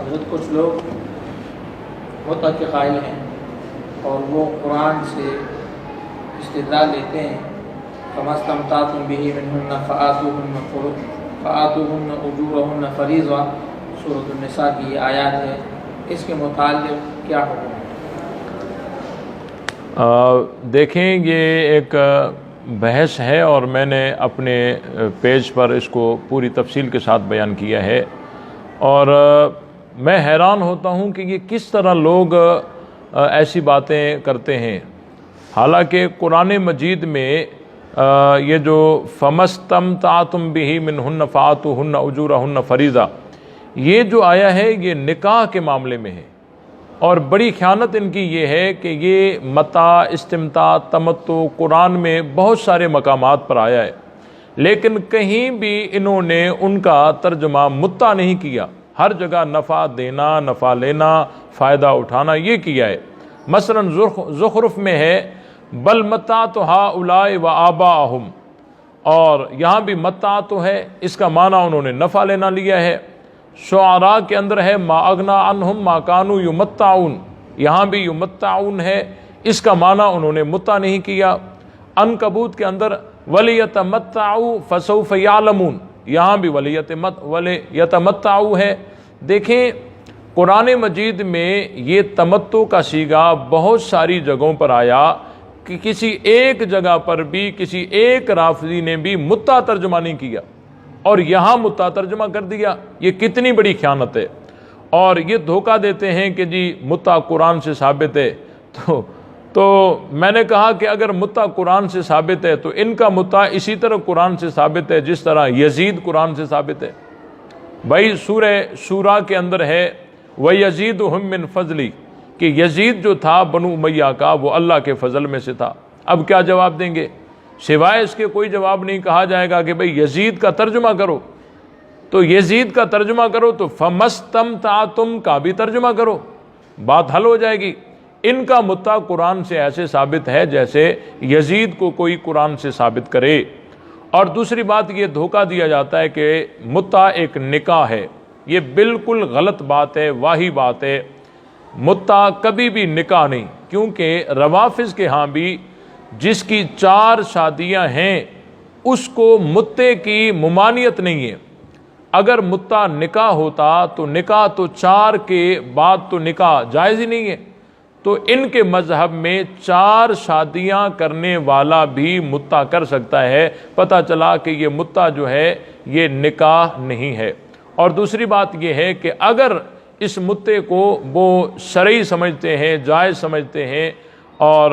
حضرت کچھ لوگ متع کے قائل ہیں اور وہ قرآن سے استدلال لیتے ہیں فَمَا اسْتَمْتَعْتُمْ بِهِ مِنْهُنَّ فَآتُوهُنَّ أُجُورَهُنَّ فَرِيضَةً سورۃ النساء کی یہ آیات ہے، اس کے متعلق کیا حکم ہے؟ دیکھیں یہ ایک بحث ہے اور میں نے اپنے پیج پر اس کو پوری تفصیل کے ساتھ بیان کیا ہے، اور میں حیران ہوتا ہوں کہ یہ کس طرح لوگ ایسی باتیں کرتے ہیں، حالانکہ قرآن مجید میں یہ جو فَمَسْتَمْتَعْتُمْ بِهِ مِنْهُنَّ فَآتُوهُنَّ أُجُورَهُنَّ فَرِيضَةً یہ جو آیا ہے یہ نکاح کے معاملے میں ہے، اور بڑی خیانت ان کی یہ ہے کہ یہ متاع، استمتاع، تمتع قرآن میں بہت سارے مقامات پر آیا ہے، لیکن کہیں بھی انہوں نے ان کا ترجمہ متع نہیں کیا، ہر جگہ نفع دینا، نفع لینا، فائدہ اٹھانا یہ کیا ہے۔ مثلا زخرف میں ہے بل متعت ہؤلاء وآباءہم، اور یہاں بھی متع تو ہے، اس کا معنی انہوں نے نفع لینا لیا ہے۔ شعراء کے اندر ہے ما اغنی عنہم ما کانوا یمتعون، یہاں بھی یمتعون ہے، اس کا معنی انہوں نے متع نہیں کیا۔ عنکبوت کے اندر وَلِيَتَمَتَّعُوا فَسَوْفَ يَعْلَمُونَ، یہاں بھی وَلِيَتَمَتَّعُوا ہے۔ دیکھیں قرآن مجید میں یہ تمتع کا صیغہ بہت ساری جگہوں پر آیا کہ کسی ایک جگہ پر بھی کسی ایک رافضی نے بھی متع ترجمہ نہیں کیا، اور یہاں متع ترجمہ کر دیا۔ یہ کتنی بڑی خیانت ہے، اور یہ دھوکہ دیتے ہیں کہ جی متع قرآن سے ثابت ہے۔ تو میں نے کہا کہ اگر متع قرآن سے ثابت ہے تو ان کا متع اسی طرح قرآن سے ثابت ہے جس طرح یزید قرآن سے ثابت ہے۔ بھائی سورہ شورا کے اندر ہے وَيَزِيدُهُم مِّن فَضْلِهِ کہ یزید جو تھا بنو امیہ کا وہ اللہ کے فضل میں سے تھا۔ اب کیا جواب دیں گے؟ سوائے اس کے کوئی جواب نہیں، کہا جائے گا کہ بھئی یزید کا ترجمہ کرو، تو یزید کا ترجمہ کرو تو فَمَسْتَمْتَعْتُمْ کا بھی ترجمہ کرو، بات حل ہو جائے گی۔ ان کا متع قرآن سے ایسے ثابت ہے جیسے یزید کو کوئی قرآن سے ثابت کرے۔ اور دوسری بات یہ دھوکہ دیا جاتا ہے کہ متع ایک نکاح ہے، یہ بالکل غلط بات ہے، واہی بات ہے۔ متع کبھی بھی نکاح نہیں، کیونکہ روافض کے ہاں بھی جس کی 4 شادیاں ہیں اس کو متع کی ممانعت نہیں ہے۔ اگر متع نکاح ہوتا تو نکاح تو 4 کے بعد تو نکاح جائز ہی نہیں ہے، تو ان کے مذہب میں 4 شادیاں کرنے والا بھی متع کر سکتا ہے۔ پتہ چلا کہ یہ متع جو ہے یہ نکاح نہیں ہے۔ اور دوسری بات یہ ہے کہ اگر اس متع کو وہ شرعی سمجھتے ہیں، جائز سمجھتے ہیں اور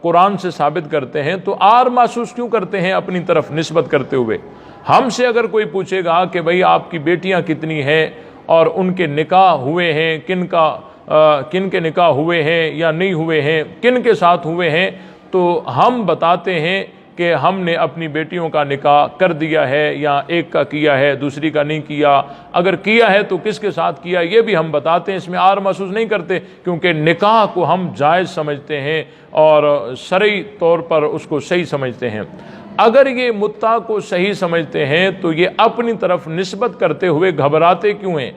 قرآن سے ثابت کرتے ہیں تو آر محسوس کیوں کرتے ہیں اپنی طرف نسبت کرتے ہوئے؟ ہم سے اگر کوئی پوچھے گا کہ بھئی آپ کی بیٹیاں کتنی ہیں اور ان کے نکاح ہوئے ہیں، کن کے نکاح ہوئے ہیں یا نہیں ہوئے ہیں، کن کے ساتھ ہوئے ہیں، تو ہم بتاتے ہیں کہ ہم نے اپنی بیٹیوں کا نکاح کر دیا ہے، یا ایک کا کیا ہے دوسری کا نہیں کیا، اگر کیا ہے تو کس کے ساتھ کیا یہ بھی ہم بتاتے ہیں، اس میں آر محسوس نہیں کرتے، کیونکہ نکاح کو ہم جائز سمجھتے ہیں اور شرعی طور پر اس کو صحیح سمجھتے ہیں۔ اگر یہ متع کو صحیح سمجھتے ہیں تو یہ اپنی طرف نسبت کرتے ہوئے گھبراتے کیوں ہیں؟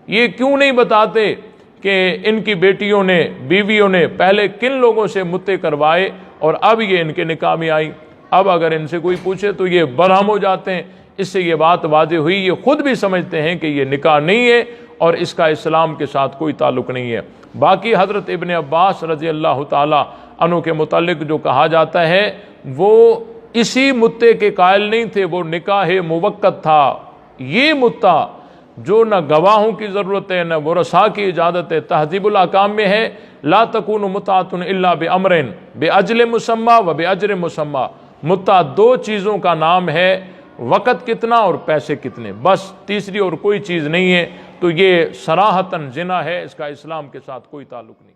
یہ کیوں نہیں بتاتے کہ ان کی بیٹیوں نے، بیویوں نے پہلے کن لوگوں سے متع کروائے اور اب یہ ان کے نکاح میں آئی؟ اب اگر ان سے کوئی پوچھے تو یہ برہم ہو جاتے ہیں۔ اس سے یہ بات واضح ہوئی، یہ خود بھی سمجھتے ہیں کہ یہ نکاح نہیں ہے اور اس کا اسلام کے ساتھ کوئی تعلق نہیں ہے۔ باقی حضرت ابن عباس رضی اللہ تعالی عنہ کے متعلق جو کہا جاتا ہے وہ اسی متع کے قائل نہیں تھے، وہ نکاح موقت تھا۔ یہ متع جو نہ گواہوں کی ضرورت ہے نہ ورثاء کی اجازت ہے، تہذیب الاحکام میں ہے لا تکون متعۃ الا بامرین باجل مسمی و باجر مسمی۔ متع 2 چیزوں کا نام ہے، وقت کتنا اور پیسے کتنے، بس تیسری اور کوئی چیز نہیں ہے۔ تو یہ صراحتاً زنا ہے، اس کا اسلام کے ساتھ کوئی تعلق نہیں۔